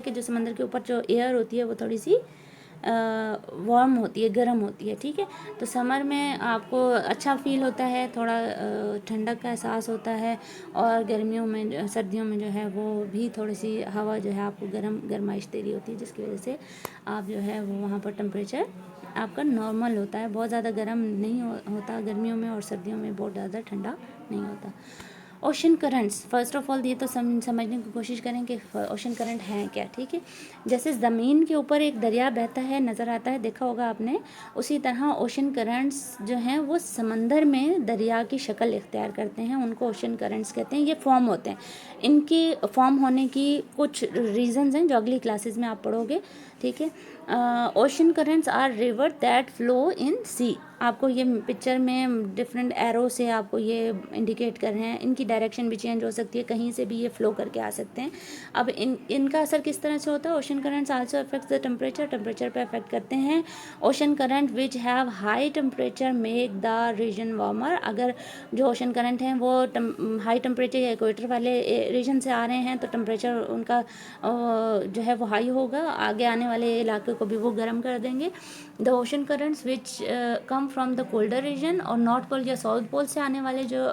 कि जो समंदर के ऊपर जो एयर होती है वो थोड़ी सी वार्म होती है, गर्म होती है, ठीक है। तो समर में आपको अच्छा फील होता है, थोड़ा ठंडक का एहसास होता है, और गर्मियों में सर्दियों में जो है वो भी थोड़ी सी हवा जो है आपको गर्माइश दे रही होती है, जिसकी वजह से आप जो है वो वहाँ पर टेम्परेचर आपका नॉर्मल होता है, बहुत ज़्यादा गर्म नहीं होता गर्मियों में, और सर्दियों में बहुत ज़्यादा ठंडा नहीं होता। Ocean currents, first of all ये तो समझने की कोशिश करें कि ओशन करंट है क्या, ठीक है। जैसे ज़मीन के ऊपर एक दरिया बहता है, नज़र आता है, देखा होगा आपने, उसी तरह ओशन करंट्स जो हैं वो समंदर में दरिया की शक्ल इख्तियार करते हैं, उनको ओशन करंट्स कहते हैं। ये फॉर्म होते हैं, इनकी फॉर्म होने की कुछ रीजंस हैं जो अगली क्लासेस में आप पढ़ोगे, ठीक है। Ocean currents are river that flow in sea. आपको ये पिक्चर में डिफरेंट एरो से आपको ये इंडिकेट कर रहे हैं, इनकी डायरेक्शन भी चेंज हो सकती है, कहीं से भी ये फ्लो करके आ सकते हैं। अब इनका असर किस तरह से होता है? Ocean currents also affects the temperature, temperature पे अफेक्ट करते हैं। Ocean current which have high temperature make the region warmer. अगर जो ओशन करंट हैं वो हाई टेम्परेचर या इक्वेटर वाले रीजन से आ रहे हैं तो टेम्परेचर उनका जो है वो हाई होगा, आगे आने वाले इलाके को भी वो गर्म कर देंगे। The ocean currents which come from the colder region, और नॉर्थ पोल या साउथ पोल से आने वाले जो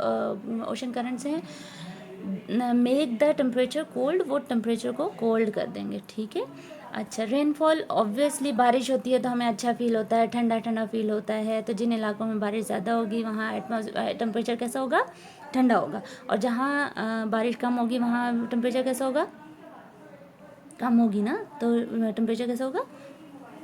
ओशन करंट्स हैं मेक द टेम्परेचर कोल्ड, वो टेम्परेचर को कोल्ड कर देंगे, ठीक है। अच्छा, रेनफॉल, ऑब्वियसली बारिश होती है तो हमें अच्छा फील होता है, ठंडा ठंडा फील होता है, तो जिन इलाकों में बारिश ज़्यादा होगी वहाँ टेम्परेचर कैसा होगा? ठंडा होगा, और जहाँ बारिश कम होगी वहाँ टेम्परेचर कैसा होगा? कम होगी ना, तो टेम्परेचर कैसा होगा?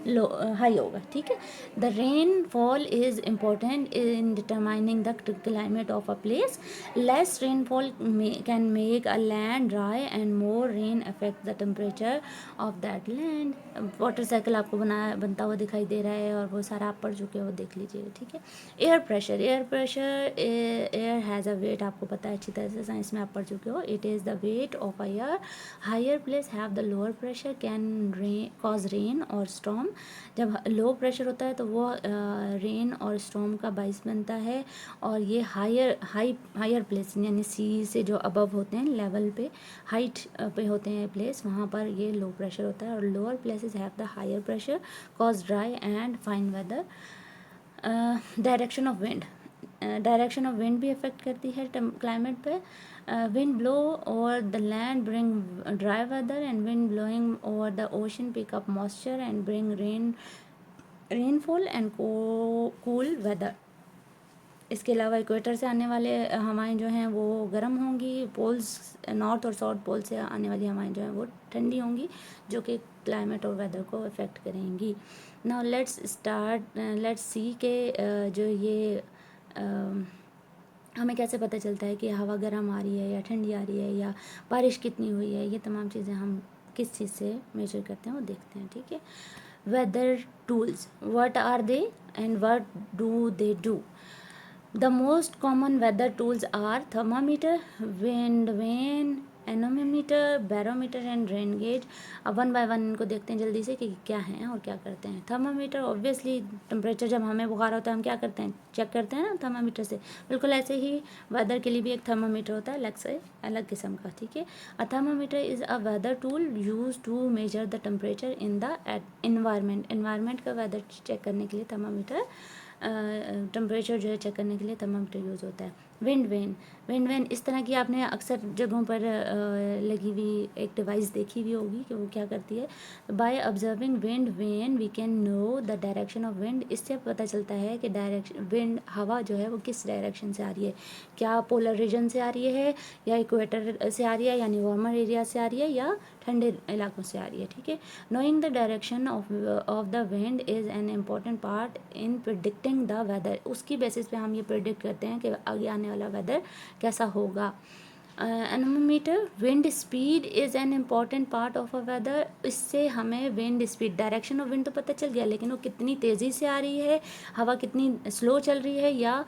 लो हाई होगा, ठीक है। The rain fall is important in determining the climate of a place. Less rainfall can make a land dry and more rain affect the temperature of that land. Water cycle आपको बनता हुआ दिखाई दे रहा है, और वो सारा आप पढ़ चुके हो, देख लीजिए, ठीक है। Air pressure, air has a weight, आपको पता है अच्छी तरह से, साइंस में आप पढ़ चुके हो। It is the weight of a air, higher place have the lower pressure can cause rain और स्टॉर्म। जब लो प्रेशर होता है तो वो रेन और स्टॉर्म का बाइस बनता है, और ये हायर प्लेस यानी सी से जो अबव होते हैं, लेवल पे, हाइट पे होते हैं प्लेस, वहाँ पर ये लो प्रेशर होता है, और lower places have the higher pressure cause dry and fine weather. Direction of wind, direction of wind भी अफेक्ट करती है क्लाइमेट पे। Wind blow over the land bring dry weather, and wind blowing over the ocean pick up moisture and bring rainfall and cool weather. इसके अलावा equator से आने वाले हवाएं जो हैं वो गर्म होंगी, पोल्स नॉर्थ और साउथ पोल से आने वाली हवाएं जो हैं वो ठंडी होंगी, जो कि क्लाइमेट और वेदर को अफेक्ट करेंगी। नाउ लेट्स सी के जो ये हमें कैसे पता चलता है कि हवा गर्म आ रही है या ठंडी आ रही है, या बारिश कितनी हुई है, ये तमाम चीज़ें हम किस चीज़ से मेजर करते हैं वो देखते हैं, ठीक है। Weather tools, what are they and what do they do? The most common weather tools are thermometer, wind vane, anemometer, barometer and rain gauge. अब वन बाय वन इनको देखते हैं जल्दी से कि क्या हैं और क्या करते हैं। थर्मामीटर, ऑब्वियसली टेम्परेचर जब हमें बुखार होता है हम क्या करते हैं? चेक करते हैं ना थर्मामीटर से। बिल्कुल ऐसे ही वेदर के लिए भी एक थर्मामीटर होता है, अलग से, अलग किस्म का, ठीक है। A thermometer is a weather tool use to measure the temperature in the environment. Environment का वेदर चेक करने के लिए थर्मामीटर, टेम्परेचर जो है चेक करने के लिए थर्मामीटर यूज़ होता है। विंड वेन इस तरह की आपने अक्सर जगहों पर लगी हुई एक डिवाइस देखी हुई होगी कि वो क्या करती है। By observing wind vane we can know the direction of wind. इससे पता चलता है कि डायरेक्शन विंड, हवा जो है वो किस डायरेक्शन से आ रही है, क्या पोलर रीजन से आ रही है, या इक्वेटर से आ रही है यानी वार्मर एरिया से आ रही है, या ठंडे इलाकों से आ रही है, ठीक है। Knowing the direction of the wind is an important part in predicting the weather. उसकी बेसिस पे हम ये प्रिडिक्ट करते हैं कि आगे आने वाला वेदर कैसा होगा। Anemometer, wind speed is an important part of a weather. इससे हमें wind speed, direction of wind तो पता चल गया, लेकिन वो कितनी तेज़ी से आ रही है, हवा कितनी स्लो चल रही है, या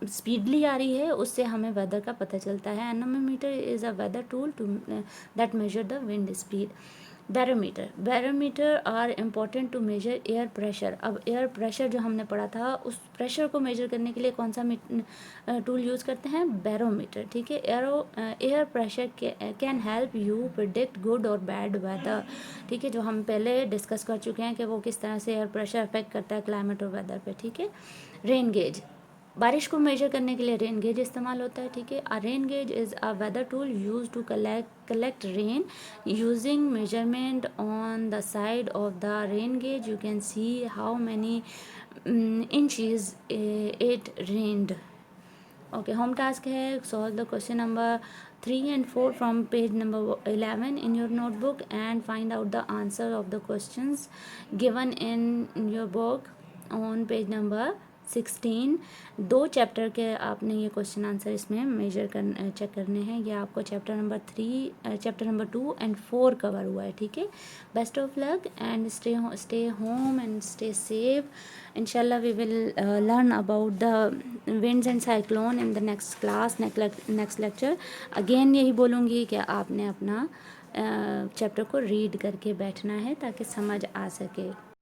स्पीडली आ रही है, उससे हमें वेदर का पता चलता है। Anemometer is a weather tool to that measure the wind speed. Barometer are important to measure air pressure. अब एयर प्रेशर जो हमने पढ़ा था, उस प्रेशर को मेजर करने के लिए कौन सा टूल यूज़ करते हैं? बैरोमीटर, ठीक है। Air pressure can help you predict good और बैड वेदर, ठीक है, जो हम पहले डिस्कस कर चुके हैं कि वो किस तरह से एयर प्रेशर अफेक्ट करता है क्लाइमेट और वेदर पे, ठीक है। रेन गेज, बारिश को मेजर करने के लिए रेन गेज इस्तेमाल होता है, ठीक है। A rain gauge is a weather tool use to collect rain using measurement on the side of the rain gauge you can see how many inches it rained. Okay, home task है solve the question number 3 and 4 from page number 11 in your notebook and find out the answer of the questions given in your book on page number 16। 2 chapter के आपने ये question answer इसमें major कर check करने हैं। ये आपको chapter number 2 and 4 cover हुआ है, ठीक है। Best of luck and stay home and stay safe. inshallah we will learn about the winds and cyclone in the next class, next lecture। Again यही बोलूँगी कि आपने अपना चैप्टर को रीड करके बैठना है ताकि समझ आ सके।